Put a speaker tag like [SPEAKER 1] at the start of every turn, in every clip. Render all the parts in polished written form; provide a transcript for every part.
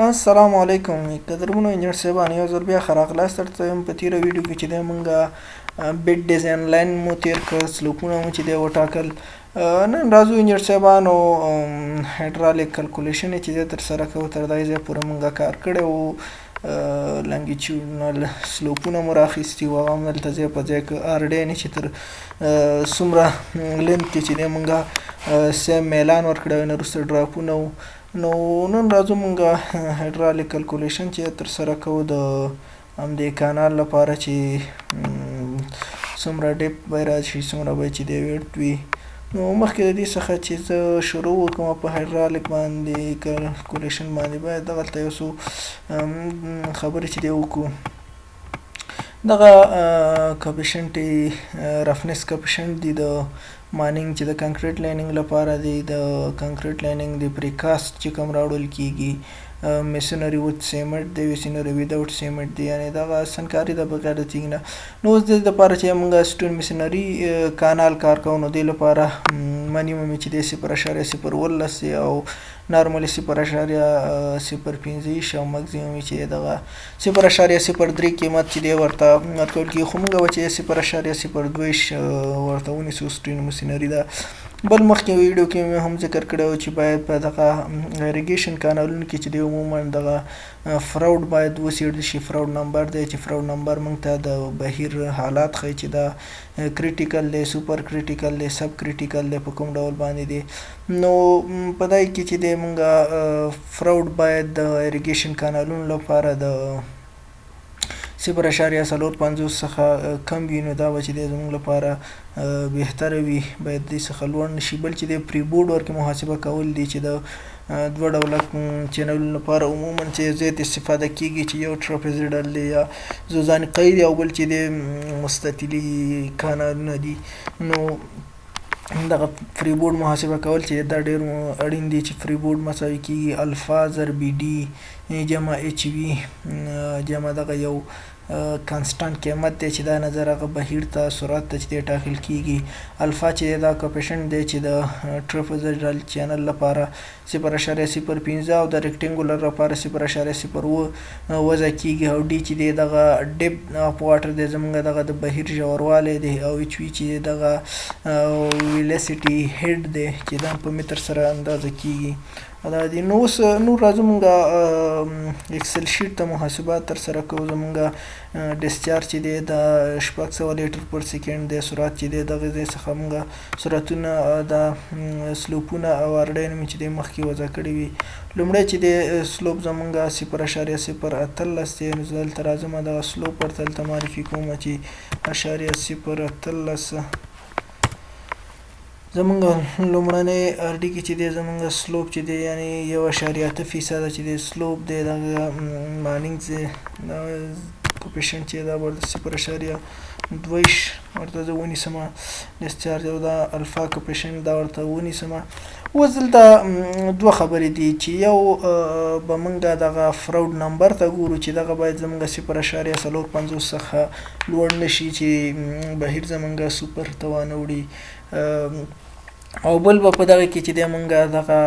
[SPEAKER 1] السلام علیکم قدرمنو انجینر صاحبان یو ځل بیا ښه راغلاست درته یم په تېره ویډیو کې چې دی مونږ بیډ ډیزاین لاین مو تېر کړ سلوپونه مو چې دی وټاکل نن راځو انجینر صاحبانو هایدرالیک کلکولیشن چې دی ترسره کوو تر دغه ځایه پورې مونږ کار کړی وو لانګیچیوډنل سلوپونه مو راخیستي وو هغه هم دلته ځای په ځای که RDN چې تر څومره لینت کې چې دی مونږ سیم میلان ورکړی وی نه وروسته ډراپونه وو نو نن راځو مونږ هایدرالیک کلکولیشن چې ترسره کوو د همدې کانال لپاره چې څومره ډیپ به راشي څومره به چې دی ویډت وي نو مخکې د دې څخه چې زه شروع وکړم په هایدرالیک باندې کلکولیشن باندې باید دغلته یو څو خبرې چې دی وکړو دغه کوفیشنټ رفنس کوفیشنټ دی د مانینګ چې د کانکریټ لاینینګ لپاره دی د کانکریټ لاینینګ د پریکاسټ چې کوم راوړل کیږي میسنري وذ سیمنټ دی میسنري ویداوټ سیمنټ دی یعنی دغه سنکاري د بغیر د تیږ نه نو اوس د دې لپاره چې موږ سټون میسنري کانال کار کوو نو دې لپاره منیمم چې دی 0.015 دی او نارملی 0.05 او ماکسیمم چې دغه 0.03 قیمت چې دی ورته ورکول کیږي خو موږ به چې 0.02 ورته ونیسو سټون میسنري ده بل مخکې ویډیو کې مې هم ذکر کړی و چې باید په دغه اریګیشن کانالونو کې چې دی عموما دغه فراوډ باید وڅېړل شي فراوډ نمبر دی چې فراوډ نمبر موږ ته د بهیر حالات ښیي چې دا کریټیکل دی سوپر کریټیکل دی سب کریټیکل دی په کوم ډول باندې دی نو په دای کې چې دی موږ فراوډ باید د اریګیشن کانالونو لپاره د 0.45 څخه کم وي نو دا به چې دی زموږ لپاره بهتره وي باید دې څخه لوړ نشي بل چې دی پری بورډ ورکې محاسبه کول دي چې د دوه ډوله چینلونو لپاره عموما چې زیات استفاده کیږي چې یو ټراپیزیډل دی یا زوزانقی دی او بل چې دی مستطیلي کانالونه دي نو دغه فری بورډ محاسبه کول چې دا ډېر اړین دي چې فری بورډ مساوي کیږي الفا ضرب ډي جمع ایچ وي جمع دغه یو کانسټانټ قیمت دی چې دا نظر هغه بهیر ته سرعت ته چې دی ټاکل کیږي الفا چې دا کوفیشنټ دی چې د ټراپیزیډل چینل لپاره 0.05 او د ریکټینګولر لپاره 0.0 وضع کیږي او ډي چې دی دغه ډیپ اف واټر دی زموږ دغه د بهیر ژوروالی دی او ایچ وي چې دغه ویلسیټي هیډ دی چې دا په متر سره اندازه کیږي دا دی نو اوس نور راځو مونږ اکسل شیټ ته محاسبات ترسره کوو زمونږ ډسچارج چې دی د 600 لیټر پر سیکنډ دی سرعت چې دی دغه ځای څخه مونږ سرعتونه د سلوپونه او RDN مې چې دی مخکې وضع کړي وي لومړی چې دی سلوپ زمونږ 0.013 دی نو زه دلته راځم دغه سلوپ ورته دلته معرفي کوم چې 0.013 زمونږ لومړنی RD کې چې دی زمونږ سلوپ چې دی یعنی 1.8% چې دی سلوپ دی دغه مانینګ دی کوفیشنټ چې دا ورته 0.2 ورته زه ونیسم ډسچارج او دا الفا کوفیشنټ دا ورته ونیسم اوس دلته دوه خبرې دي چې یو به موږ دغه فراوډ نمبر ته ګورو چې دغه باید زموږ 0.050 څخه لوړ نشي چې بهیر زموږ سوپر ته وانه وړي او بل به په دغه کې چې دی مونږ دغه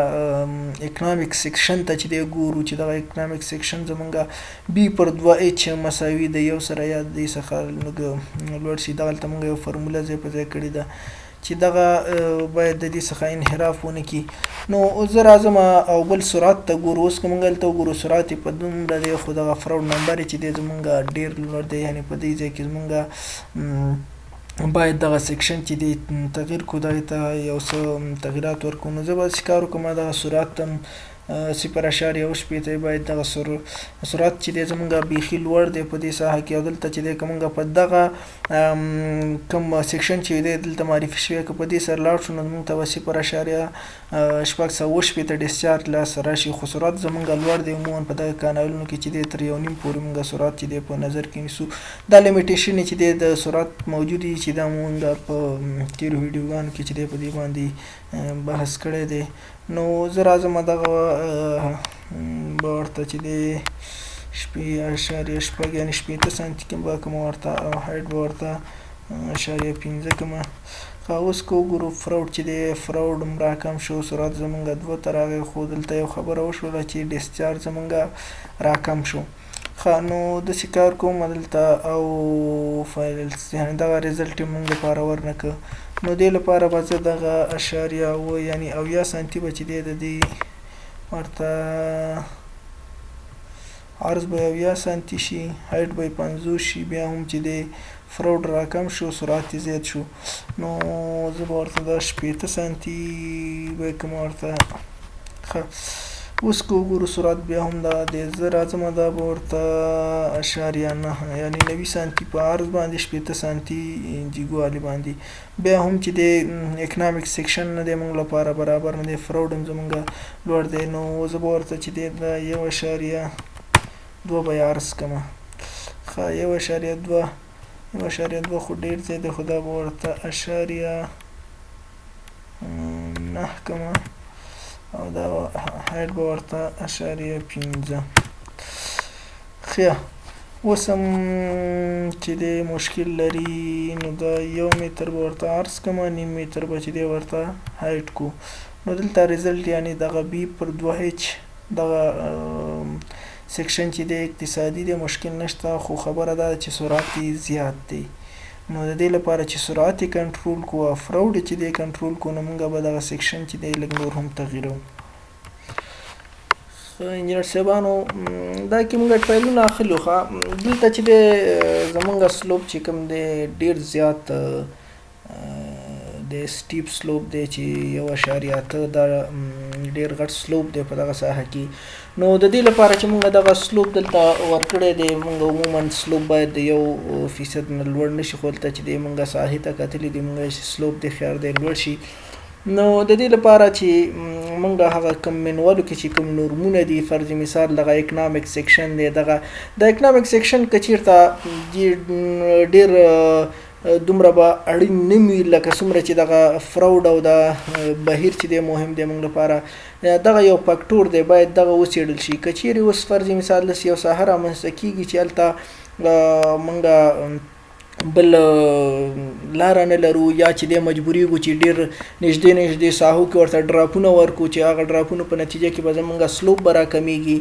[SPEAKER 1] اکنامک سیکشن ته چې دی ګورو چې دغه اکنامک سیکشن زمونږ بي پر 2H مساوي د یو سره یا دې څخه لوړ شي دغلته مونږ یو فرموله ځای په ځای کړې ده چې دغه باید د دې څخه انحراف ونه کړي نو زه راځم او بل سرعت ته ګورو اوس که مونږ هلته وګورو سرعت یې په دومره دی خو دغه فراوډ نمبر چې دی زمونږ ډېر لوړ دی یعنې په دې ځای کې زمونږ باید دغه سیکشن چې دی تغییر کړو دغې ته یو څه تغییرات ورکړو نو زه به چې کار وکړم دغه سرعت هم 0.0 باید دغه سرعت چې دی زمونږ بیخي لوړ دی په دې ساحه کې او دلته چې دی که مونږ په دغه کوم سیکشن چې دی دلته معرفي شوی که په دې سره لاړ شو نو مونږ ته به 0.6 ډسچارج لاسته راشي خو سرعت زمونږ لوړ دی عموما په دغه کانالونو کې چې دی تر 1.5 پورې مونږ سرعت چې دی په نظر کې نیسو دا لیمیټیشن چې دی د سرعت موجود دي چې دا مونږ په تېرو ویډیوګانو کې چې دی په دې باندې بحث کړی دی نو زه راځم دغه به ورته چې دی 0.6 یعنې 0.5 سانتي به کومه ورته او هایټ به ورته 0.5 کومه اوس که وګورو فراوډ چې دی فراوډ هم راکم شو سرعت زمونږ 2 ته راغی خو دلته یو خبره وشوله چې ډسچارج زمونږ راکم شو نو داسې کار کوم دلته او فایلز یعنې دغه ریزلټ یې مونږ لپاره ورنکړه نو دې لپاره به زه دغه اشاریه اوه یعنې 70 سانتي به چې دی د دې ورته عرض به 70 سانتي شي هایټ به یې 50 شي بیا هم چې دی فراوډ راکم شو سرعت یې زیات شو نو زه به ورته دا 80 سانتي به کوم ورته اوس که وګورو سرعت بیا هم دغه دی زه راځم دا به ورته اشاریه 9 یعنې 90 سانتي په عرض باندې 80 سانتي جیګوالي باندې بیا هم چې دی اکنامک سیکشن نه دی موږ لپاره برابر نه دی فراوډ هم زموږ لوړ دی نو زه به ورته چې دی دا 1.2 به یې عرض کړمه 1.2 خو ډېر ځای دی خو دا به ورته اشاریه 9 کړمه او دا هایټ به ورته اشاریه 15 ښه اوس هم چې دی مشکل لري نو دا 1 متر به ورته عرض کړمه 9 متر به چې دی ورته هایټ کو نو دلته ریزلټ یعنې دغه بي پر 2H دغه سیکشن چې دی اقتصادي دی مشکل نشته خو خبره دا ده چې سرعت یې زیات دی نو د دې لپاره چې سرعت یې کنټرول کو او فراوډ چې دی کنټرول کو نو موږ به دغه سیکشن چې دی لږ نور هم تغییرو انجینر صاحبانو دا کې موږ ټرایلونه اخلو دلته چې دی زموږ سلوپ چې کوم دی ډېر زیات د سټیپ سلوپ دی چې 1.8 دا ډېر غټ سلوپ دی په دغه ساحه کې نو د دې لپاره چې موږ دغه سلوپ دلته ورکړی دی موږ عموما سلوپ باید د 1% نه لوړ نشي خو دلته چې دی موږ ساحې ته کتلي دي موږ سلوپ دی خیال دی لوړ شي نو د دې لپاره چې موږ هغه کوم منوالو کې چې کوم نورمونه دي فرض مثال دغه اکنامک سیکشن دی دغه د اکنامک سیکشن که چېرته ډېر دومره به اړین نه وي لکه څومره چې دغه فراوډ او د بهیر چې دی مهم دی موږ لپاره دغه یو فاکټور دی باید دغه وڅېړل شي که چیرې اوس فرض مثال داسې یو ساحه رامنځته کېږي چې هلته موږ بل لاره نه لرو یا چې دی مجبوریږو چې ډېر نږدې ساحو کې ورته ډراپونه ورکو چې هغه ډراپونو په نتیجه کې به زموږ سلوپ به راکمیږي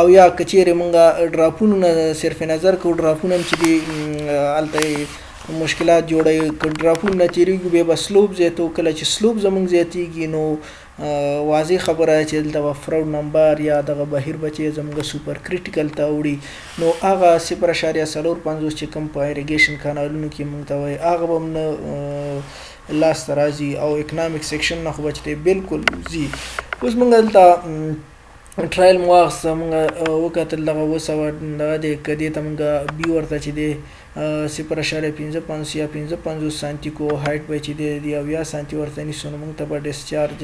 [SPEAKER 1] او یا که چیرې موږ ډراپونو نه صرف نظر کوو ډراپونه هم چې دي هلته مشکلات جوړوي که ډراپونه نه تېرېږو بیا به سلوپ زیاتو کله چې سلوپ زموږ زیاتېږي نو واضح خبره چې دلته به فراوډ نمبر یا دغه بهیر به چې زموږ سوپر کریټیکل ته وړي نو هغه 0.450 چې کوم په ایریګیشن کانالونو کې موږ ته وایي هغه به هم نه لاسته راځي او اکنامک سیکشن نه خو به چې دی بالکل ځي اوس موږ دلته ټرایل مو واخیسته موږ وکتل دغه 200 دغه دی که دې ته موږ بي ورته چې دی 0.55 یا 55 سانتي کو هایټ به چې دی 70 سانتي ورته نیسو نو موږ ته به ډسچارج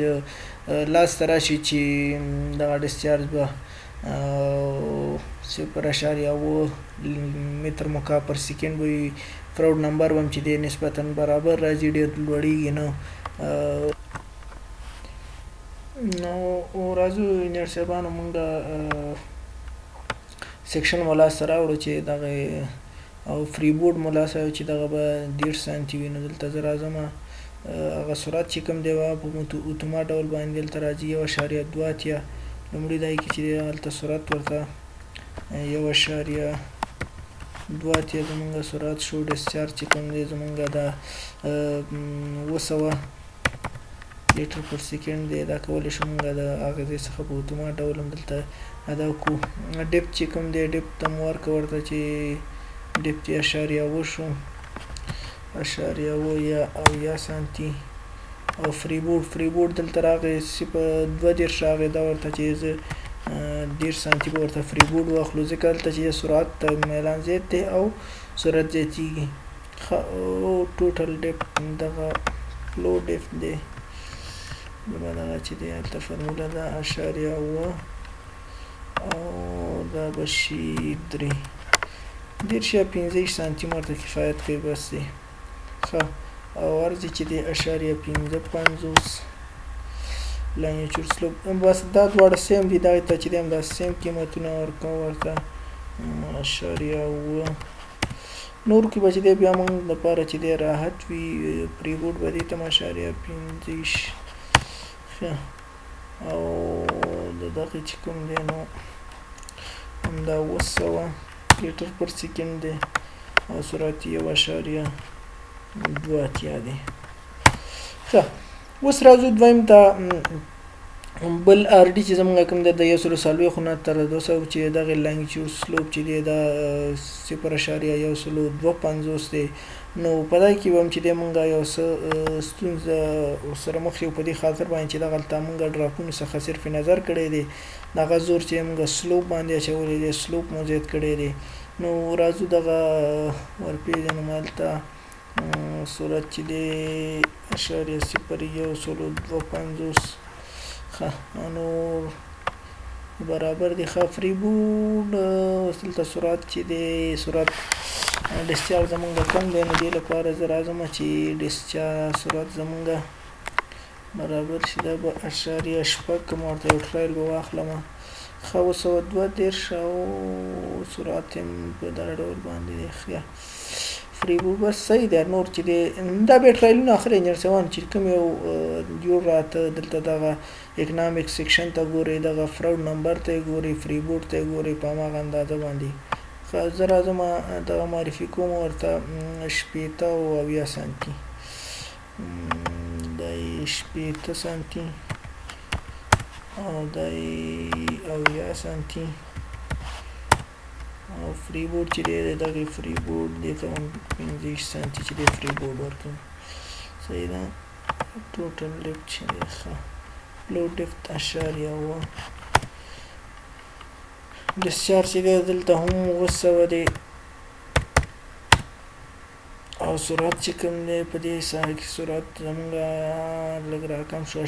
[SPEAKER 1] لاسته راشي چې دغه ډسچارج به 0.7 متر مکعب پر سیکنډ به وي فراوډ نمبر به هم چې دی نسبتا برابر راځي ډېر لوړېږي نه نو راځو انجینر صاحبانو موږ سیکشن مو لاسته راوړو چې دغه او فری بورډ مو لاسته راوړو چې دغه به 1.5 سانتي وي نو دلته زه راځم هغه سرعت چې کوم دی په اتوما ډول باندې دلته راځي 1.2 اتیا لومړي ځای کې چې هلته سرعت ورته 1.2 اتیا زموږ سرعت شو ډسچارج چې کوم دی زموږ د 200 لیټر پر سیکنډ دی دا کولی شو موږ د هغه ځای څخه په اتوما ډول هم دلته ادا کړو ډیپت چې کوم دی ډیپت هم ورکړه ورته چې ډیپت یې 0.8 شو 0.8 یا 70 سانتي او فری بورډ دلته راغی 2.2 راغی دا ورته چې زه 1.5 سانتي به ورته فری بورډ واخلو ځکه هلته چې سرعت میلان زیات دی او سرعت زیاتېږي ټوټل ډیپت دغه فلو ډیپت دی دغه چې دی هلته فرموله ده 0.8 او دا به شي 3 سانتي ورته کفایت کوي بس دی او عرض چې دی 0.55 لانچور سلوپ بس دا دواړه سیم دي دغې ته چې دی هم دا سیم قیمتونه ورکوم ورته 0.8 نور کې به چې دی بیا موږ دپاره چې دی راحت وي پریبورډ به دې ته 0.25 ښه او د دغې چې کوم دی نو همدا 900 لیټر پر سیکنډ دی او سرعت 1.2 دی. ښه اوس راځو دویم ته بل آر ډي چې زموږ کوم دی د 140 نه تر 200 چې دغې لانګچیوډ سلوپ چې دی دا 0.125 دی. نو په دغې کې به هم چې دی موږ یو څه ستونزه ورسره مخ یو په دې خاطر باندې چې دغلته موږ ډراپونو څخه صرف نظر کړی دی دغه زور چې موږ سلوپ باندې اچولی دی سلوپ مو زیات کړی دی. نو راځو دغه ورپېژنو هلته سرعت چې دی 0.125 ښه نو برابر دی ښه فریبورډ اوس دلته سرعت چې دی سرعت ډسچارج زمونږ کم دی نو دې لپاره زه راځم چې ډسچارج سرعت زمونږ برابر شي دا به 0.6 کوم ورته یو ټرایل به واخلم ښه 232 او سرعت هم په دغه ډول باندې دی ښه فریبورډ بس صحیح دی نور چې دی دا بیا ټرایلونه اخر انجرسوان چې کوم یو جوړ راته دلته دغه اکنامک سیکشن ته ګورئ دغه فراود نمبر ته یې ګورئ فریبورډ ته یې ګورئ په هماغه اندازه باندې ښه زه راځم دغه معرفي کوم ورته 80 سانتي دا یې 80 سانتي او دا یې 80 سانتي او فریبورډ چې دی دغې فریبورډ دې ته 25 سانتي چې دی فریبورډ ورکوم صحیح ده ټوټل لیفټ چې دی ښه لو ډیفت 0.1 ډسچارج چې دی دلته هم 900 دی او سرعت چې کوم دی په دې ساحه کې سرعت زموږ لږ راکم شو 1.4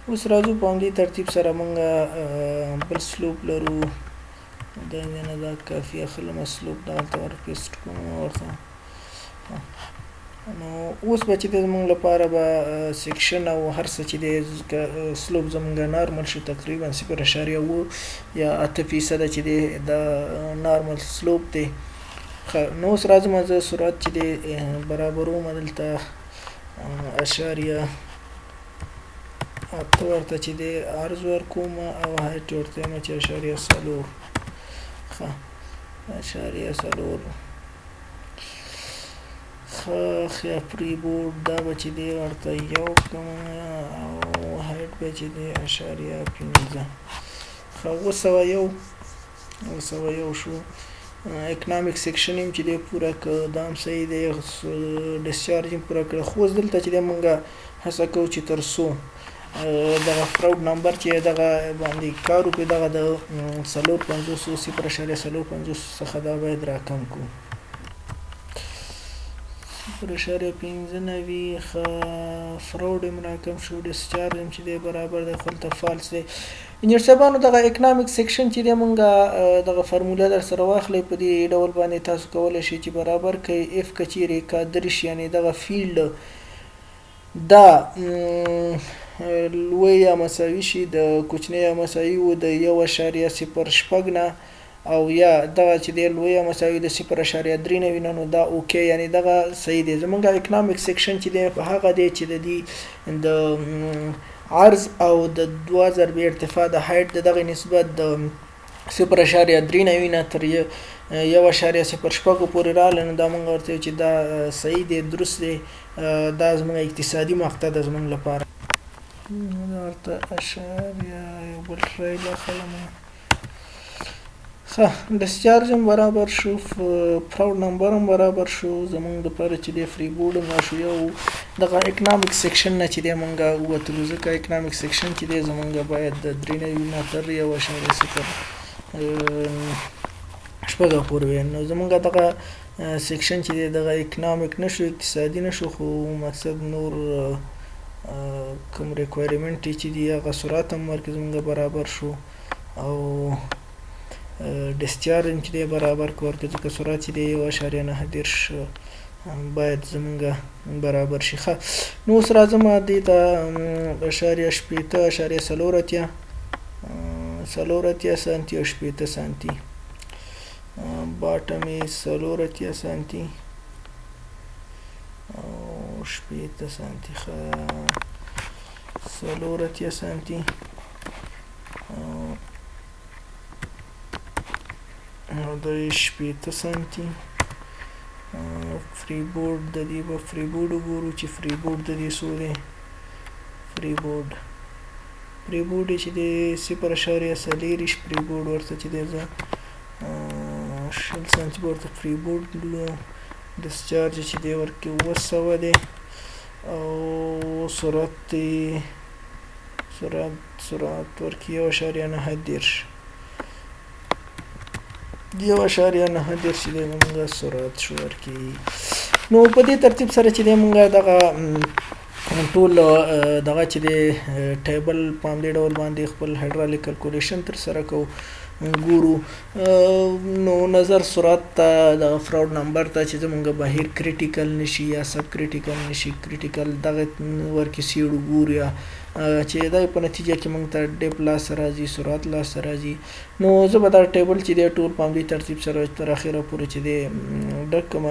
[SPEAKER 1] اوس راځو په همدې ترتیب سره موږ بل سلوپ لرو دا نه دا کافي اخلم سلوپ دلته ورپیسټ کوم ورته نو اوس به چې زموږ لپاره به سیکشن او هر څه چې دی سلوپ زموږ نارمل شو تقریبا 0.8 یا 8% چې دی دا نارمل سلوپ دی. نو اوس راځم زه سرعت چې دی برابروم دلته 0.8 ورته چې دی عرض ورکوم او هایټ ورته یم چې 0.4 ښه 0.4 ښه فریبورډ دا به چې دی ورته یو کوم او هایټ به چې دی 0.15 ښه 901 شو اکنامک سیکشن هم چې دی پوره که دا هم صحیح دی ډسچارج هم پوره کړه خو اوس دلته چې دی مونږ هڅه کوو چې تر څو دغه فراود نمبر چې دغه باندې کار وکړو دغه د 0.50 څخه دا باید راکم کړو 0.95 ښه فراود هم راکم شو ډسچارج هم چې دی برابر دی خو هلته فالس دی. انجینر صاحبانو دغه اکنامک سیکشن چې دی مونږ دغه فرموله در سره واخلئ په دې ډول باندې تاسو کولی شئ چې برابر کړئ اف که چیرې که درش یعنې دغه فیلډ دا لوی یا مساوي شي د کوچنی یا مساوي و د 1.06 نه او یا دغه چې دی لوی یا مساوي د 0.3 نه وي نو دا اوکې یعنې دغه صحیح دی. زموږ اکنامک سیکشن چې دی هغه دی چې د عرض او د 2 ضربې ارتفاع د هایټ د دغه نسبت د 0.3 نه وي نه تر 1.06 پورې راغلی نو دا مونږ ورته چې دا صحیح دی درست دی دا زموږ اقتصادي مقطع ده زموږ لپاره ورته اشاریه یو بل ټرایل اخلم ښه ډسچارج هم برابر شو فراود نمبر هم برابر شو زموږ دپاره چې دی فریبورډ هم راشو یو دغه اکنامک سیکشن نه چې دی مونږ ووتلو ځکه اکنامک سیکشن چې دی زموږ باید د 3 نه تر 1.0 پورې وي نو زموږ دغه سیکشن چې دی دغه اکنامک نشو اقتصادي نشو خو مقصد نور کوم ریکوایرمنټ چې دی هغه سرعت هم ورکې زموږ برابر شو او ډسچارج چې دی برابر کور کې ځکه سرعت چې دی 1.9 باید زمونږ برابر شي. ښه نو اوس راځم دې ته 0.80.4 سانتي او 80 سانتي باټم یې 0.80 سانتي او 80 سانتي. ښه 0.80 سانتي او د 80 سانتي. فری بورډ د دې به فری بورډ وګورو چې فری بورډ د دې څو دی. فری بورډ چې دی 0.40 فری بورډ ورته چې دی زه 0 سانتي ورته فری بورډ ډسچارج چې دی ورکې 900 دی او سرعت ورکې 1.9 چې دی موږ سرعت شو ورکې. نو په دې ترتیب سره چې دی موږ دغه ټول دغه چې دی ټیبل په همدې ډول باندې خپل هایدرالیک کلکولیشن تر سره کوو ګورو. نو نظر سرعت ته د فراود نمبر ته چې زمونږ بهیر کریټیکل نشي یا سب کریټیکل نشي کریټیکل دغه ورکې سیړو ګورو یا چې دا په نتیجه کې موږ ته ډیپ لاسته راځي سرعت لاسته راځي. نو زه به دا ټیبل چې دی ټول په همدې ترتیب سره تر اخره پورې چې دی ډک کړم.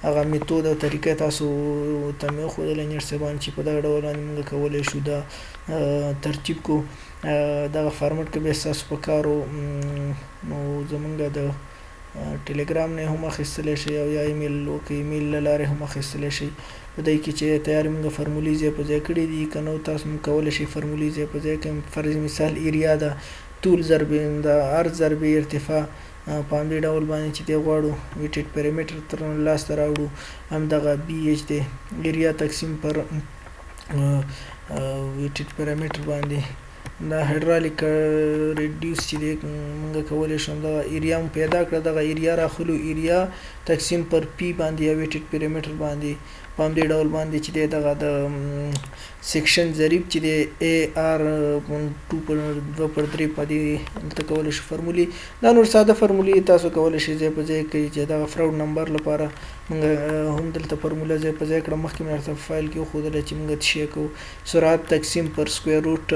[SPEAKER 1] هغه میتود او طریقه تاسو ته مې وښودله انجینر صاحبان چې په دغه ډول باندې موږ کولی شو دا ترتیب کو. دغه فارمټ کې بیا ستاسو په کار و نو زمونږ د ټیلیګرام نه هم اخیستلی شئ او یا ایمیل ایمیل له لارې هم اخیستلی شئ. په دې کې چې تیارې موږ فرمولې ځای په ځای کړي دي که نو تاسو هم کولی شئ فرمولې ځای په ځای کړئ. فرض مثال ایریا ده طول ضربې د عرض ضربې ارتفاع په همدې ډول باندې چې دی غواړو ویټډ پیرامیټر تر لاسته راوړو. همدغه بي ایچ دی ایریا تقسیم پر ویټډ پیرامیټر باندې دا هایدرالیک ریډیوس چې دی موږ کولی شو دغه ایریا هم پیدا کړه. دغه ایریا راخلو ایریا تقسیم پر پی باندې یا ویټډ پیرامیټر باندې په همدې ډول باندې چې دی دغه د سیکشن ضریب چې دی AR 2/3 په دې دلته کولی شو فرمولې. دا نور ساده فرمولې تاسو کولی شئ ځای په ځای کړئ چې دغه فراود نمبر لپاره موږ هم دلته فرموله ځای په ځای کړه. مخکې مې درته په فایل کې وښودله چې موږ څه شی کوو. سرعت تقسیم پر سکویر روټ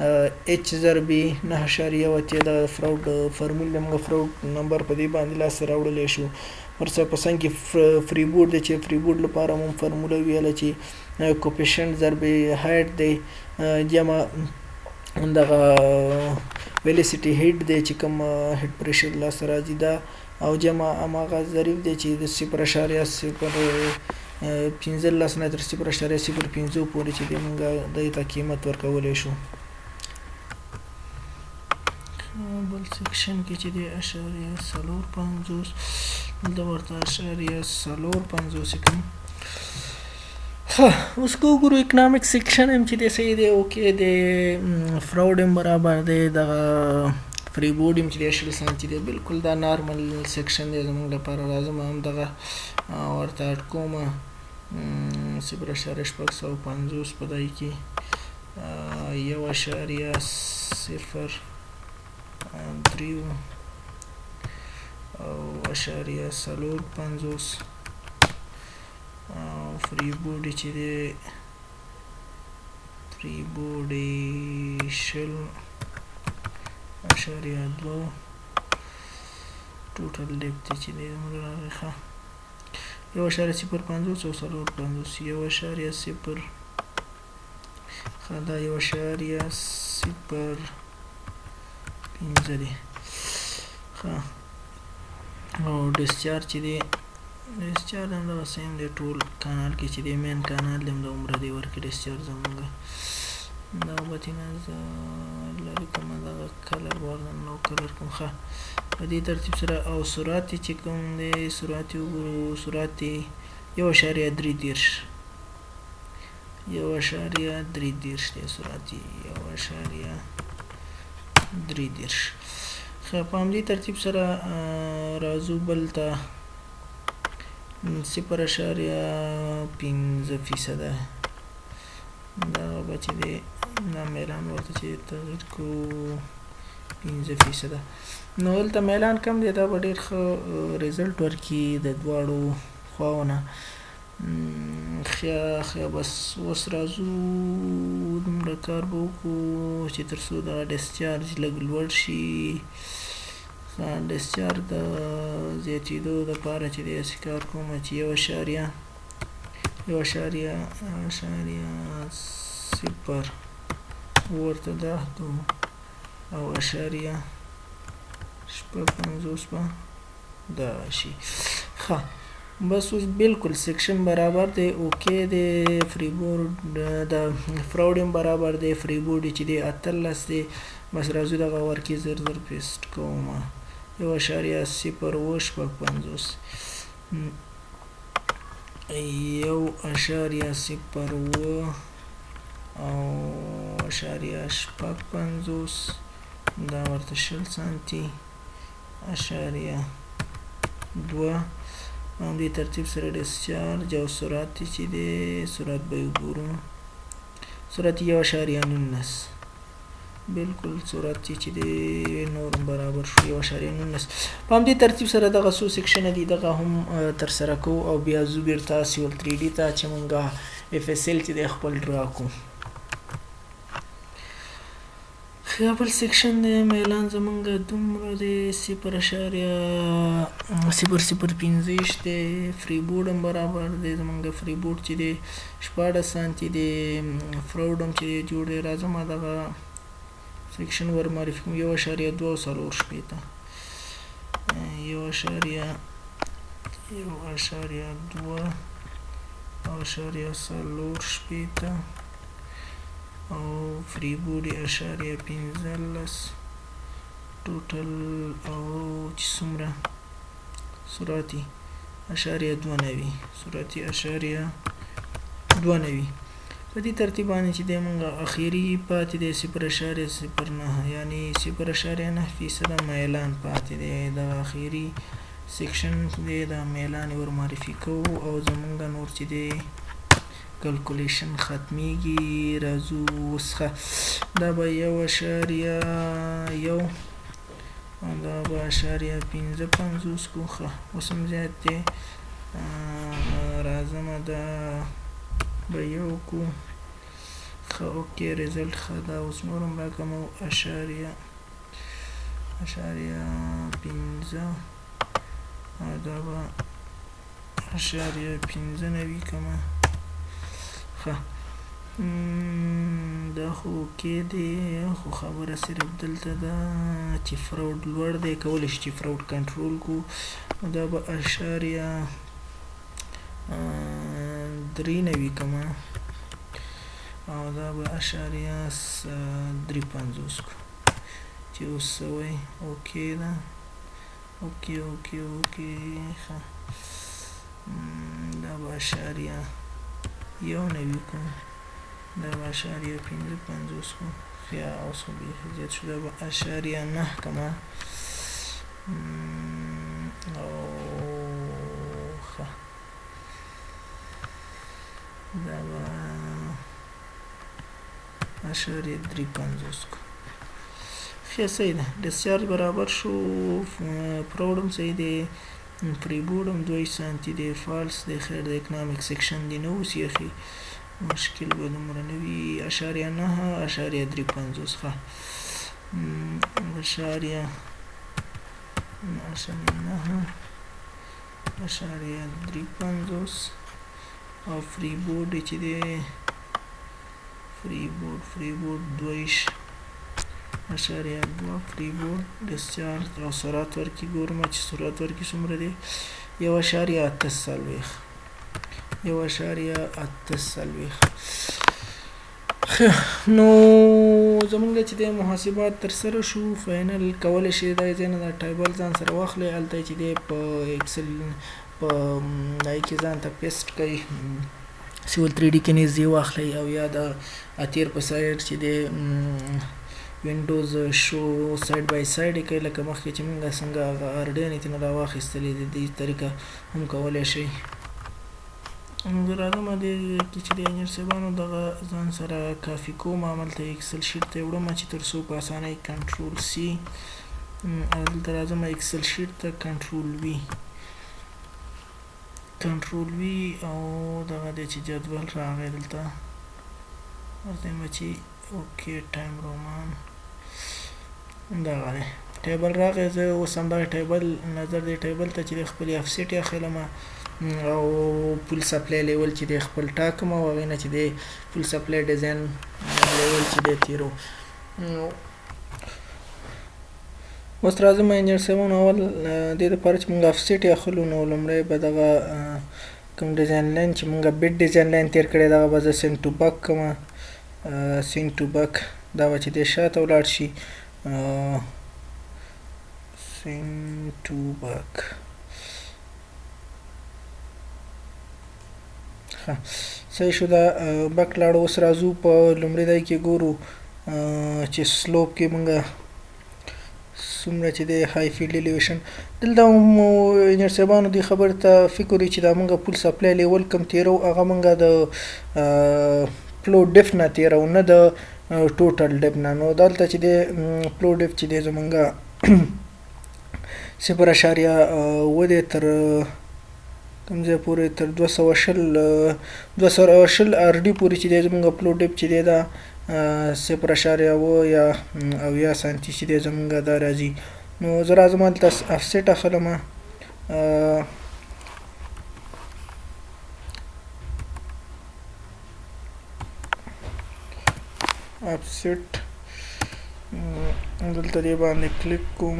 [SPEAKER 1] H ضربې 9.8 د فراود فرمول موږ فراود نمبر په دې باندې لاسته راوړلی شو. ورڅخه په څنګ کې فری بورډ دی چې فری بورډ لپاره مو فرموله ویله چې کوپیشنټ ضربې هایټ دی جمع دغه ویلیسیټي هیډ دی چې کوم هیډ پریشر لاسته راځي دا او جمع هماغه ظریف دی چې د 0.015 نه تر 0.05 پورې چې دی موږ دې ته قیمت ورکولی شو. بل سیکشن کې چې دی 0.450 دلته ورته 0.450 کوم. اوس که وګورو اکنامک سیکشن هم چې دی صحیح دی اوکې دی فراود هم برابر دی دغه فری بورډ هم چې دی 0 سانتي دی بالکل دا نارمل سیکشن دی زموږ لپاره. راځم هم دغه ورته اډ کوم 0.650 په دای کې 1.03 او 0.450 او فری بورډ چې دی فری بورډ 0.2 ټوټل ډیپت چې دی موږ راغی 1.050 او 0.50 1.0 دا 1.05 دی. او ډسچارج چې دی ډسچارج هم دغه سیم دی ټول کانال کې چې دی مین کانال دی هم د عمره دی ورکې ډسچارج زمونږ دا بتینه زه لرې کوم دغه کلر وارنم نو کلر کوم. ښه په دې ترتیب سره او سرعت یې چې کوم دی سرعت یې وګورو سرعت یې 1.3 دی سرعت یې 1.3. ښه په همدې ترتیب سره راځو بل ته 0.15% دا به چې دی دا میلان ورته چې تغییر کو 15%. نو دلته میلان کم دی دا به ډېر ښه ریزلټ ورکړي د دواړو خواونه. خیا بس اوس راځو دومره کار به وکړو چې تر څو دغه ډسچارج لږ لوړ شي. ډسچارج د زیاتېدو دپاره چې دی هسې کار کوم چې 1.0 ورته دا او 0.55 به دا شي. ښه بس اوس بالکل سیکشن برابر دی، اوکې دی، فریبورډ د فراوډ هم برابر دی، فریبورډ چې دی 18 دی. بس راځو دغه ورکې زر پیسټ کوم 1.055 1.0 او 0.55 دا ورته 20 سانتي 0.2 همدې ترتیب سره ډسچارج او سرعت چې دی سرعت به وګورو، سرعت 1.19 بالکل سرعت چې دی نور برابر شو 1.19. په همدې ترتیب سره دغه څو سیکشنه دي دغه هم ترسره کوو او بیا ځو بیرته سیول 3D ته چې مونږ FSL چې دی خپل ډرا کوو. بل سیکشن دی میلان زمونږ دومره دی 0.005 دی، فریبورډ هم برابر دی زمونږ فریبورډ چې دی 16 سانتي دی، فراوډ هم چې دی جوړ دی. راځم دغه سیکشن ور معرفي کوم 1.2 او 4 شپېته 1.2 او 4 شپېته او فریبورډ 0.15 ټوټل او چې څومره سرعت 0.92 سرعت 0.92. په دې ترتیب باندې چې دی مونږ اخیري پاتې دی 0.09 یعنی 0.9% میلان پاتې دی. د اخیري سیکشن دی د میلان ور معرفي کوو او زمونږ نور چې دی کلکولیشن ختمیږي. راځو وسخه دا به 1.1 دا به 0.55 کو. ښه اوس هم زیات دی، راځم دا به یو کو. ښه اوکې ریزلټ ښه دا اوس نور هم راکمو 0.5 او دا به 0.95 کمه. ښه دا خو اوکې دی، خو خبره صرف دلته ده چې فراوډ لوړ دی، کولی شو چې فراوډ کنټرول کو. دا به 0.93 کمه او دا به 0.53 کو چې اوس سوی اوکې ده. اوکې ښه دا به 0.1 کو، دا به 0.55 کو. یا اوس خو بیخي زیات شو، دا به 0.9 کمه او ښه دا به 0.53 کو. ښه صحیح ده، ډسچارج برابر شو، فراوډ هم صحیح دی، فریبورډ هم 2 سانتي دی، فالس دی. خیر د اکنامک سیکشن دی نه اوس یخي مشکل به دومره نه وي. 0.9 0.53 ښه 0.9 0.53 او فریبورډ چې دی فریبورډ 2 0.2 فریبورډ ډسچارج او سرعت ورکي ګورم چې سرعت ورکي څومره دی 1.48 نو زمونږ چې دی محاسبات ترسره شو. فاینل کولی شي دا ځای نه دا ټایبل ځان سره واخلئ، هلته چې دی په ایکسل په هغې کې ځان ته پیسټ کوئ، سیول 3D کې نږدې واخلئ او یا د اتیر په سایډ چې دی وینډوز شو سایډ بای سایډ یې کوئ، لکه مخکې چې مونږ څنګه هغه آرډین یې ترېنه راواخیستلې د دې طریقه هم کولی شئ. زه راځم دې کې چې د انجینر صاحبانو دغه ځان سره کافي کوم، هملته ایکسل شیټ ته یې وړم چې تر څو په اسانۍ کنټرول سي. دلته راځم ایکسل شیټ ته کنټرول وي کنټرول وی او دغه دی چې جدول راغی دلته ورته چې اوکې ټایم رومان دغه دی ټیبل راغی زه اوس همدغه ټیبل نظر دی ټیبل ته چې د خپلې افسیټ اخلم او پول سپلای لیول چې د خپل ټاکم او هغې نه چې د پول سپلای ډیزاین لیول چې دی تیرو اوس راځم انجینر صاحبانو اول دې دپاره چې موږ افسیټ اخلو نو لومړی به دغه کوم ډیزاین لاین چې موږ بیټ ډیزاین لاین تیر کړی دغه به زه سینډ ټو بک کوم سینډ ټو بک دا به چې دی شاته ولاړ شي send to back صحیح شو دا بک لاړو اوس راځو په لومړي ځای کې ګورو چې سلوپ کې مونږ څومره چې دی های فیلډ الیویشن دلته مو انجینر صاحبانو دې خبرې ته فکر وي چې دا مونږ پول سپلای لیول کم تیرو هغه مونږ د پلو ډیف نه تیرو نه د ټوټل ډیف نه نو دلته چې دی پلو ډیف چې دی زمونږ 0.9 تر کوم ځای پورې تر 220 آر ډي پورې چې دی زمونږ پلو ډیپ چې دی دا 0.9 یا 70 سانتي چې دی زمونږ دا راځي نو زه راځم هلته افسیټ اخلم افسیټ دلته دی باندې کلیک کوم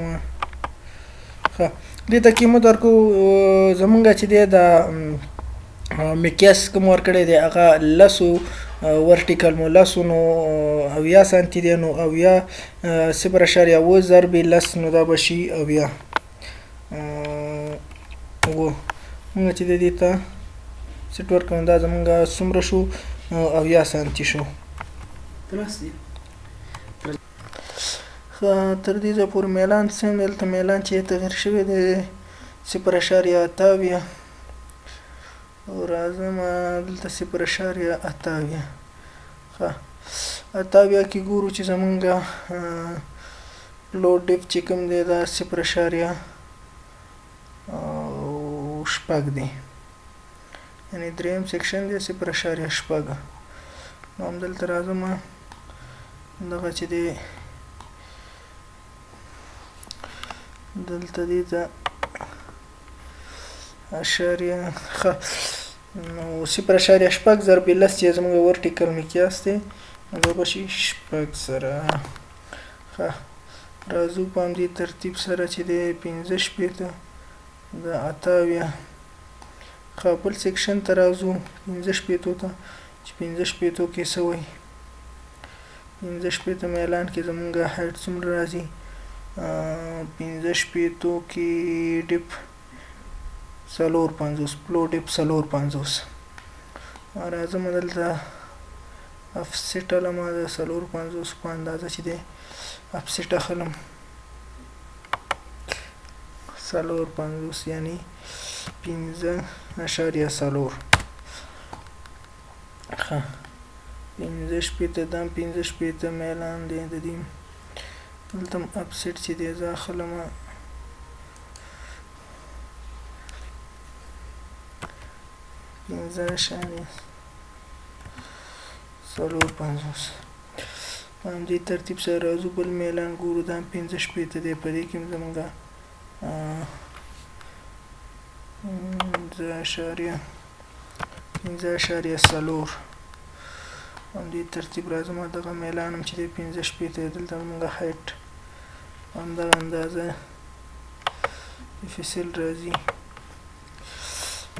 [SPEAKER 1] دې ته قیمت ورکو زمونږ چې دی د مقیاس کوم ورکړی دی هغه لسو ورټیکل مو لسو نو 70 سانتي دی نو 0.9 ضرب لس نو دا به شي 70 مونږ چې دی دې ته سیټ ورکوم دا زمونږ څومره شو 70 سانتي شو تر دې ځای پورې میلان سیم دلته میلان چې تغیر شوی دی 0.8 او راځم دلته 0.8 اتاویا کې ګورو چې زمونږ لو ډیپ چې کوم دی دا 0.6 دی یعنی دریم سیکشن دی 0.6 نو همدلته راځم دغه چې دی دلته دی ته اشاریه نو 0.6 ضرب لس چې زموږ ورټیکل مقیاس دی دا به شي 6 سره راځو په همدې ترتیب سره چې دی 15 د 8 بل سیکشن ته راځو 15 ته چې 15 کې څه وایي 15 میلان کې زمونږ هایټ څومره راځي 15 کې ډیپ 450 پلو ډیپ 450 راځم دلته افسیټ علم د 450 په اندازه چې دی افسیټ اخلم 450 یعنی 15.4 15 دام 15 میلان دی د دې دلته افسیټ چې دی زه اخلم 15.450 په همدې ترتیب سره راځو بل میلان ګورو دا 15 دی په دې کې زمونږ 15.4 همدې ترتیب راځم دغه میلان هم چې دی 15 دلته موږ هایټ همدغه اندازه افیسل راځي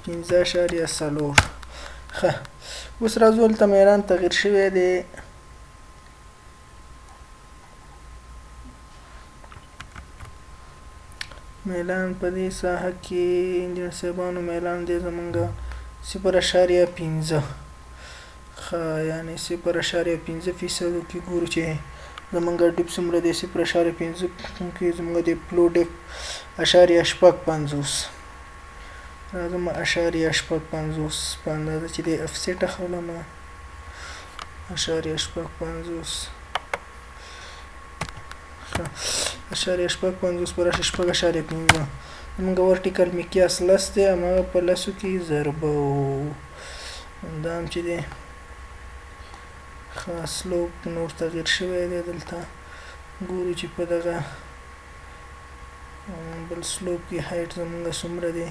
[SPEAKER 1] 15.4 اوس راځو هلته میلان تغیر شوی دی میلان په دې ساحه کې انجینر صاحبانو میلان دی زمونږ 0.5 یعنی 0.5% کې ګورو چې زمونږ ډیپ څومره دی 0.5 کې زمونږ د پلو ډیپ 0.50 راځم 0.50 په اندازه چې د افسیټ اخلم 0.50 0.50 پر 6.5 زمونږ ورټیکل مقیاس 10 دی، هماغه په 10 کې ضربه دا هم چې دی ښه سلوپ نور تغییر شوی دی. دلته ګورو چې په دغه بل سلوپ کې هایټ زمونږ څومره دی.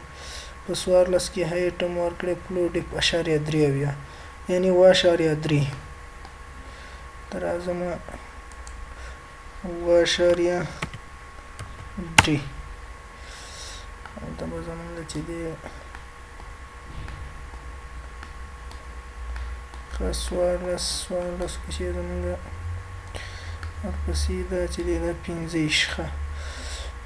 [SPEAKER 1] په 14 کې هایټ هم ورکړی فلو ډیپ 0.3 یعنی 0.3 تر اعظمه 0.3 دا به زمونږ چې دی 14 کې چې زمونږ ورپسې دا چې دی دا 15 ښه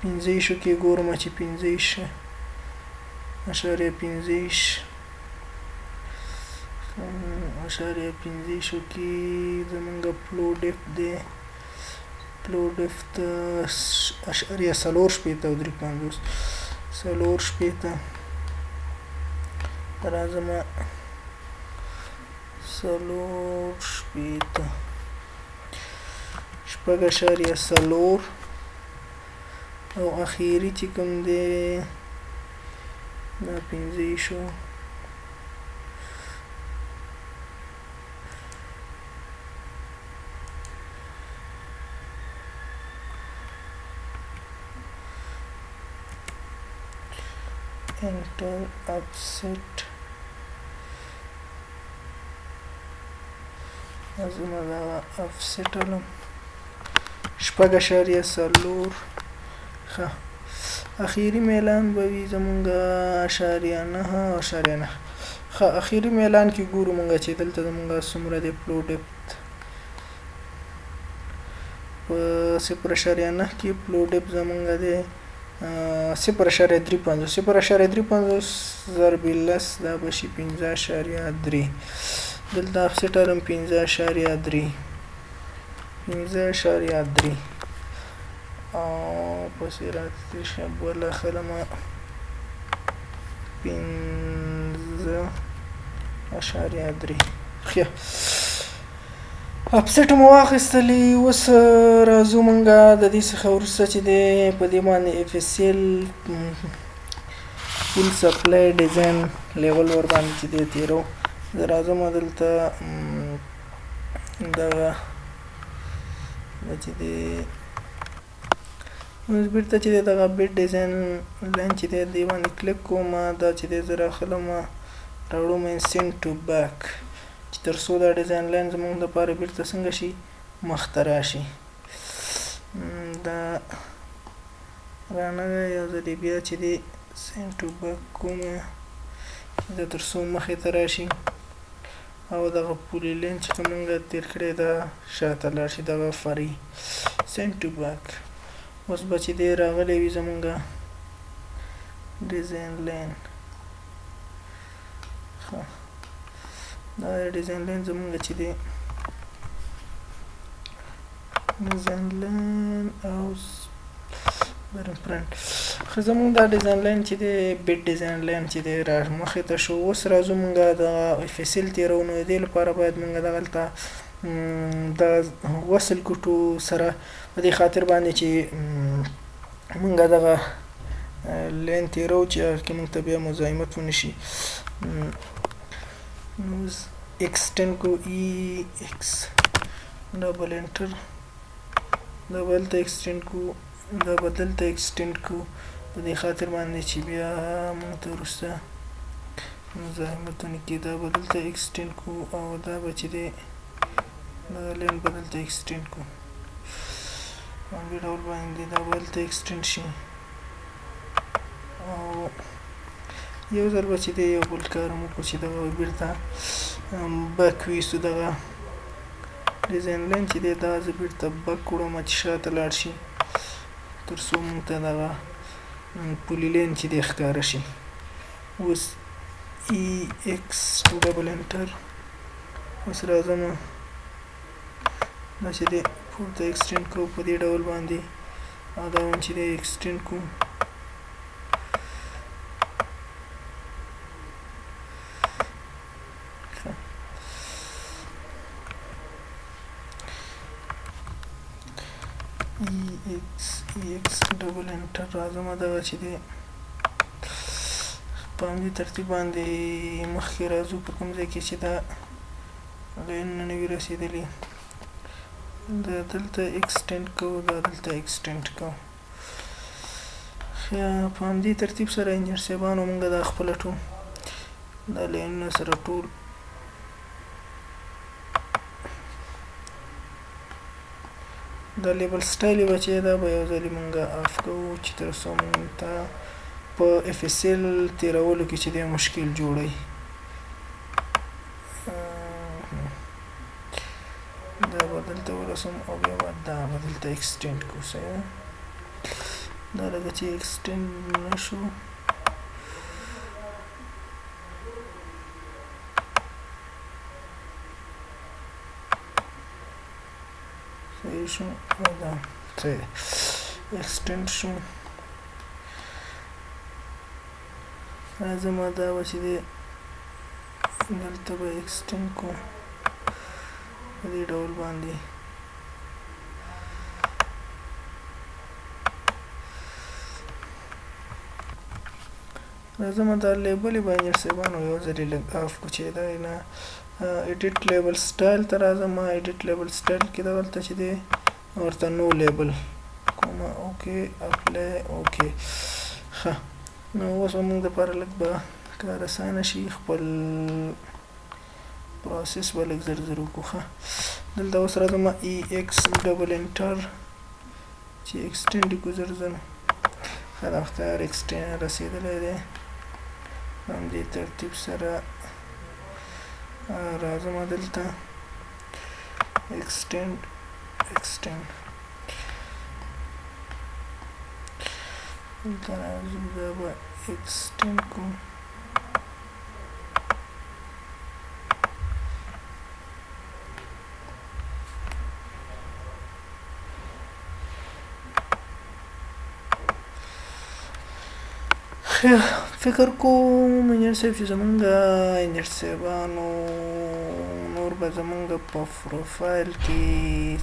[SPEAKER 1] 15 کې ګورم چې 15.15 کې زمونږ فلو ډیپت دی فلو ډیپت 0.4 تر اعظمه 4.4 او اخیری چې کوم دی دا 15 شو enter offset ازمه دا offset علم 4.4 ښه اخیری میلان به وي زمونږ 0.9 ښه اخیری میلان کې ګورو مونږ چې دلته زمونږ څومره دی فلو ډیپت په 0.9 کې فلو ډیپت زمونږ دی 0.35 ضرب 10 دا به شي 15.3 دلته افسټ علم 15.3 او پسې راځي بله خلمه 5.3 ښه اپسټ مو واخیستلې. اوس راځو مونږه د دې څخه وروسته چې دی په دې باندې اف اس ال فول سپلای ډیزاین لیول ور باندې چې دی تیرو زه راځم دلته دغه چې دی اوس بیرته چې دی دغه بیت ډیزاین لاین چې دی دې باندې کلیک کوم دا چې دی زه راخلم راوړم سینډ ټو بیک چې تر څو دا ډیزاین لاین زموږ دپاره بیرته څنګه شي مخته راشي. دا رانغی او زه دې بیا چې دی سینډ ټو بیک کوم دا تر څو مخې ته راشي او دغه پولي لین چې موږ تیر کړی دا شاته لاړ شي دغه فري سینډ ټو بیک. اوس به چې دی راغلی وي زمونږ ډیزاین لاین دا ډیزاین لاین زمونږ چې دی ډیزاین لاین او پرنټ زمونږ دا ډیزاین لاین چې دی بیت ډیزاین لاین چې دی را مخې ته شو. اوس راځو مونږ د اف اس ال تیرو نو دې لپاره باید مونږ دغلته د وصل ګوټو سره په دې خاطر باندې چې مونږ دغه لین تیرو چې کې مونږ ته بیا مزاحمت ونشي نو اکسټند کو ای ایکس ډبل انټر ډبل ته اکسټند کو دا بدل ته اکسټند کو په دې خاطر باندې چې بیا مونږ ته وروسته مزاحمتونه کې دا بدل ته اکسټند کو او دا به چې دی دا لین بدل ته اکسټند کو باندې ډول باندې دا بدل ته اکسټند شي او یو ځل به چې دی یو بل کار مو وکړو چې دغه بیرته بک ویستو دغه ډیزاین لاین چې دی دا زه بیرته بک کړم چې شاته لاړ شي تر څو مونږ ته دغه پولي لین چې دی ښکاره شي. اوس ای ایکس ډبل انټر اوس راځم دا چې دی پورته اکسټینډ کوو په دې ډول باندې او دا هم چې دی اکسټینډ کوو EX ډبل انټر راځم دغه چې دی په همدې ترتیب باندې مخکې راځو په کوم ځای کې چې دا لاینونه نه وي رسېدلي دا دلته اکسټینډ کوو دا دلته اکسټینډ کوو په همدې ترتیب سره انجینر صاحبانو موږ دا خپله ټول دا لاینونه سره ټول دا لیبل سټایل یې به چې دا به یو ځلې موږ آف کوو چې تر څو موږ ته په اف اس ال تېرولو کې چې دی مشکل جوړوي دا به دلته ورسوم او بیا به دا به دلته اکسټینډ کړو صحیح دا لږه چې اکسټینډ نه شو صحیح شو دا صحیح اکسټینډ شو راځم دا به چې دی دلته به اکسټینډ کړو په دې ډول باندې راځم دا لیبل به انجینر صاحبانو یو ځلې لږ آف کړو چې دا نه ایډیټ لیبل سټایل ته راځم ایډیټ لیبل سټایل کې دلته چې دی ورته نو لیبل کوم اوکې اپلای اوکې ښه نو اوس موږ دپاره لږ به کار اسانه شي خپل پروسس به لږ زر زر وکړو ښه دلته اوس راځم ای ایکس ډبل انټر چې اکسټینډ یې کړو زر زر ښه دا اختیار اکسټینډ رسېدلی دی همدې ترتیب سره راځم دلته اکسټینډ دلته راځو دا به اکسټینډ کړو فکر کوم انجینر صاحب چې زمونږ انجینر صاحبانو نور به زمونږ په پروفایل کې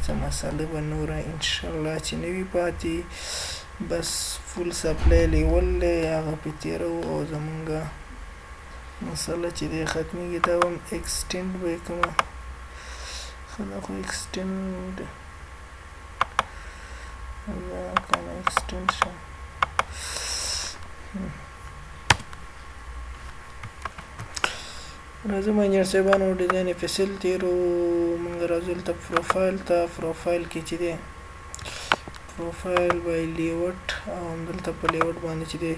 [SPEAKER 1] څه مسله به نوره انشاءالله چې نه وي پاتې بس فول سپلای لیول دی هغه پې تېروو او زمونږ مسله چې دی ختمیږي دا هم اکسټینډ به یې کومه ښه دا خو اکسټینډ دا کنه اکسټینډ شه راځم انجینر صاحبانو ډیزاین اف اس ال تېرو موږ راځو دلته پروفایل ته پروفایل کې چې دی پروفایل بای لیوټ او همدلته په لیوټ باندې چې دی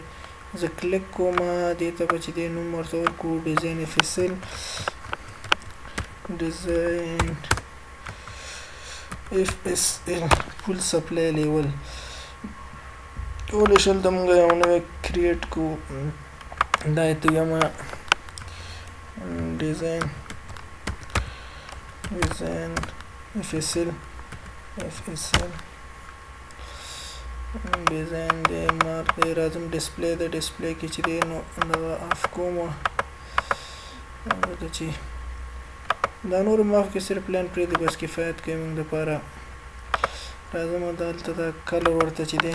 [SPEAKER 1] زه کلیک کوم دې ته به چې دی نوم ورته ورکړو ډیزاین اف اس ال ډیزاین اف اس ال فول سپلای لیول کولی شل ته موږ یو نوی کریټ کړو دا یې ته یم design FSL design د مارک دی راځم ډسپلی د ډسپلی کې چې دی نو دا آف کوم لکه چې دا نور ماف کې صرف پلان پرېږدي بس کفایت کوي موږ دپاره راځم دلته دا کلر ورته چې دی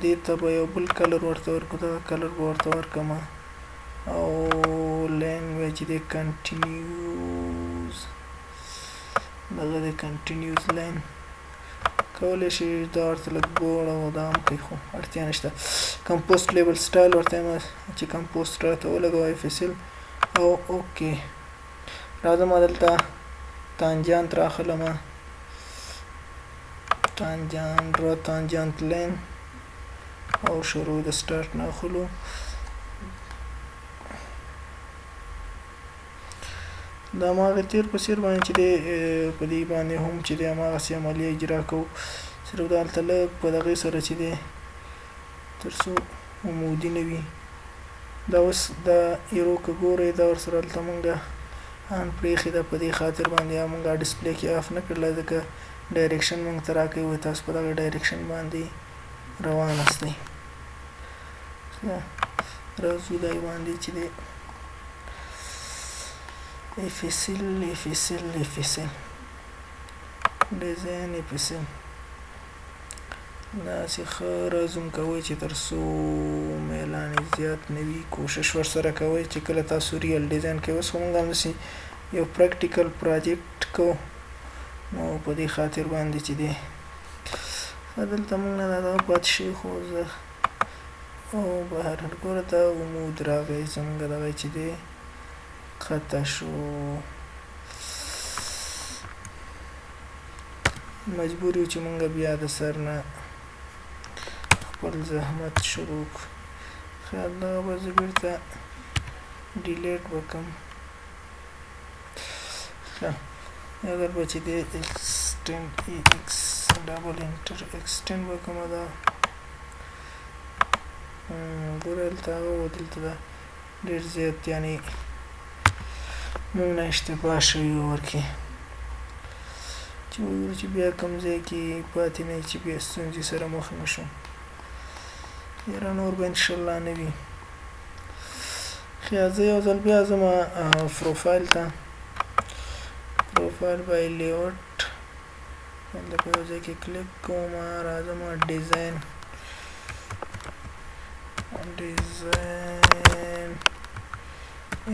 [SPEAKER 1] دې ته به یو بل کلر ورته ورکړو دغه کلر به ورته ورکړم او لینګویج دی کنټینیوز دغه دی کنټینیوز لین کولی شي دا ورته لږ بوړ او دا هم کوي خو اړتیا نشته کمپوسټ لیبل سټایل ورته یم چې کمپوسټ راته ولګوه اف اس ال او اوکې راځم دلته تانجانت راخلم تانجانت لین او شروع د سټارټ نه اخلو دا هماغه تیر په څیر باندې چې دی په دې باندې هم چې دی هماغسې عملیه اجرا کوو صرف دا هلته لږ په دغې سره چې دی تر څو عمودي نه وي دا اوس دا ایرو که ګورئ دا ورسره هلته مونږ ان پرېښې ده په دې خاطر باندې یا مونږ ډسپلی کې آف نه کړله ځکه ډایرکشن مونږ ته راکوي وایي تاسو په دغه ډایرکشن باندې روان استئ راځو دای باندې چې دی FSL ډیزاین FSL داسې ښه رزوم کوئ چې تر څو میلان یعنې زیات نه وي. کوشش ورسره کوئ چې کله تاسو ریل ډیزاین کوئ. اوس خو موږ همداسې یو پریکټیکل پروجیکټ کوو نو په دې خاطر باندې چې دی دلته موږ نه دغه پاتې شوي خو زه او بهر ګوره دا عمود راغی زموږ دغه چې دی قطع شو. مجبور یو چې موږ بیا د سر نه خپل زحمت شروع کړو. خیال دغه به زه بېرته ډیلیټ وکړم. ښه اگر به چې دی ایکسټینډ ایکس ډبل انټر ایکسټینډ وکړم دا ګوره دلته هغه و دلته دا ډېر زیات یعنې موږ نه اشتباه شوي ورکې چې وګورو چې بیا کوم ځای کې پاتې نه چې بیا ستونزې سره مخ نه شو. یاره نور به انشاءالله نه وي. ښه زه یو ځل بیا ځم پروفایل ته. پروفایل بای لیوټ مطلب یو ځای کې کلیک کوم راځم ډیزاین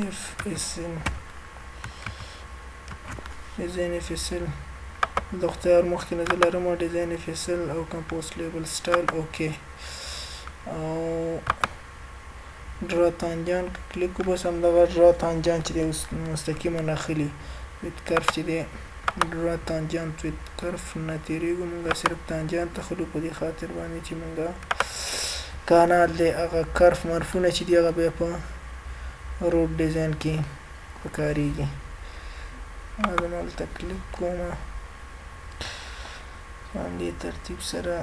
[SPEAKER 1] اف اس ال د اختیار مخکې نه زه لرم ډیزاین اف اس ال او کمپوز لیبل سټایل اوکې او ډرا تانجان کلیک کو. بس همدغه ډرا تانجان چې دی اوس مستقیمه ناخلي ویت کرف چې دی ډرا تانجان ویت کرف نه تېرېږو. موږ صرف تانجان ته خلو په دې خاطر باندې چې موږ کانال دی هغه کرف مرفونه چې دي هغه بیا په روډ ډیزاین کې پکارېږي. زه هلته کلیک کوم باندې ترتیب سره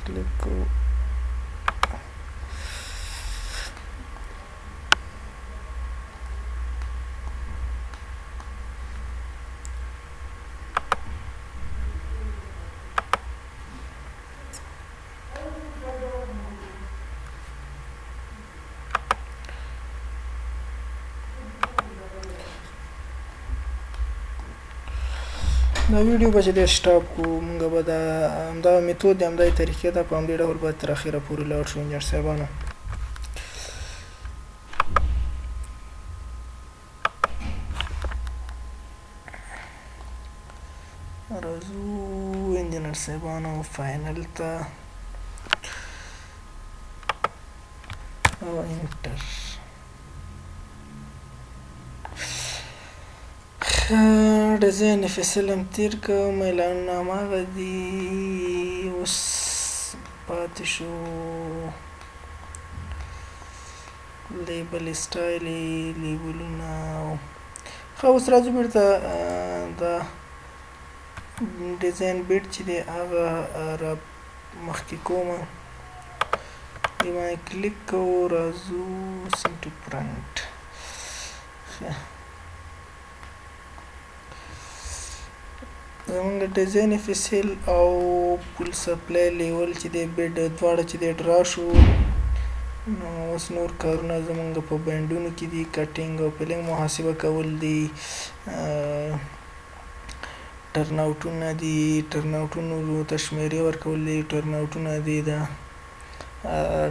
[SPEAKER 1] کلیک کوو. دا ویډیو به چې دی سټاپ کړو. موږ به دا همدغه میتود دی همدغې طریقې ده په همدې ډول به تر اخره پورې لاړ شو انجینر صاحبانو. راځو انجینر صاحبانو فاینل ته او انټر. ډیزاین اف اس ال هم تېر کړم اعلاننامه هغه دي اوس پاتې شو لیبل سټایل لیبلونه. ښه اوس راځو بېرته دا ډیزاین بیټ چې دی هغه را مخکې کومه دې باندې کلیک کوو. راځو سیم ټو پرنټ. ښه زمونږ ډیزاین اف اس ال او پول سپلای لیول چې دی بیډ دواړه چې دی ډرا شو. نو اوس نور کارونه زمونږ په بینډونو کې دي. کټینګ او فلنګ محاسبه کول دي. ټرن آوټونه دي ټرن آوټونو ته شمیرې ورکول دي. ټرن آوټونه دي دا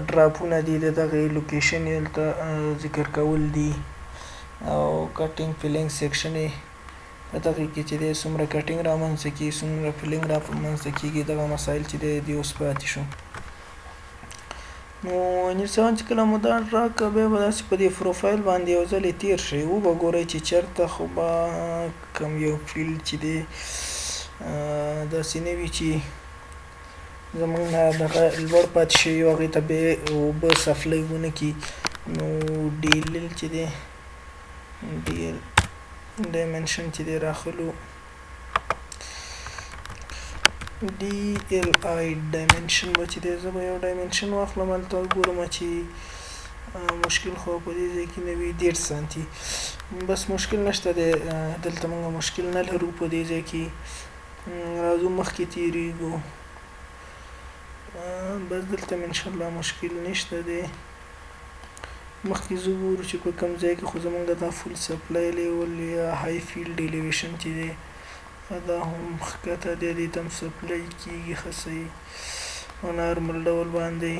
[SPEAKER 1] ډراپونه دي د دغې لوکیشن یې دلته ذکر کول دي او کټینګ فلنګ سیکشن یې په دغې کې چې دی څومره کټینګ رامنځته کېږي څومره فلنګ رامنځته کېږي دغه مسایل چې دی دې اوس پاتې شو. نو انجینر صاحبان چې کله مو دا ډرا کړه بیا به داسې په دې پروفایل باندې یو ځل یې تېر شئ وبه ګورئ چې چېرته خو به کوم یو فیلډ چې دی داسې نه وي چې زمونږ نه دغه لوړ پاتې شوي وي هغې ته بیا اوبه سپلای ونه کړي. نو ډي ایل ایل چې دی ډي ایل ډایمنشن چې دی راخلو ډي ایل آی ډایمنشن به چې دی زه به یو ډایمنشن واخلم هلته ګورم چې مشکل خو په دې ځای کې نه وي 1.5 سانتي بس مشکل نشته دی دلته موږ مشکل نه لرو په دې ځای کې راځو مخکې تیریږو بس دلته ان شاء الله مشکل نشته دی مخکې زه ګورو چې په کوم ځای کې خو زمونږ دا فول سپلای لیول یا های فیلډ الیویشن چې دی دا هم ښکته دی دې ته هم سپلای کېږي ښه صحیح او نارمل ډول باندې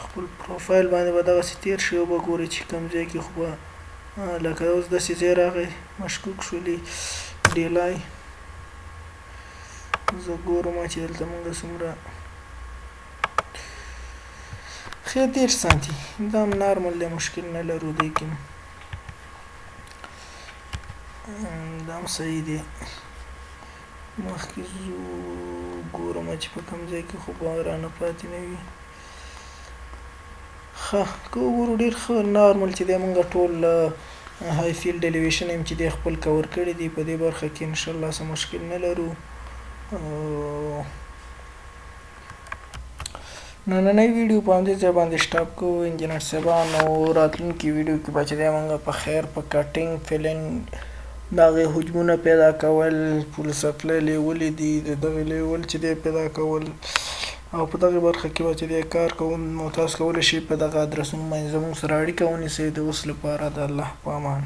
[SPEAKER 1] خپل پروفایل باندې به دغسې تیر شي او به ګورئ چې کوم ځای کې خو به لکه اوس داسې ځای راغی مشکوک شولې ډیلای زه ګورم چې دلته مونږ څومره ښه 1.5 سانتي دا هم نارمل دی مشکل نه لرو دی کې دا هم صحیح دی مخکې زو ګورم چې په کوم ځای کې خو به رانه پاتې نه وي ښه که وګورو ډېر ښه نارمل چې دی مونږ ټول های فیلډ الیویشن هم چې دی خپل کور کړی دی په دې برخه کې انشاءالله څه مشکل نه لرو نننۍ ویډیو په همدې ځای باندې سټاپ کوو انجینر صاحبانو راتلونکي ویډیو کې به چې دی مونږ په خیر په کټینګ فیلنګ د هغې حجمونه پیدا کول فول سپلای لیولې دي د دغې لیول چې دی پیدا کول او په دغې برخه کې به چې دی کار کوو نو تاسو کولی شئ په دغه ادرسونو باندې زموږ سره اړیکه ونیسئ د اوس لپاره د الله په امان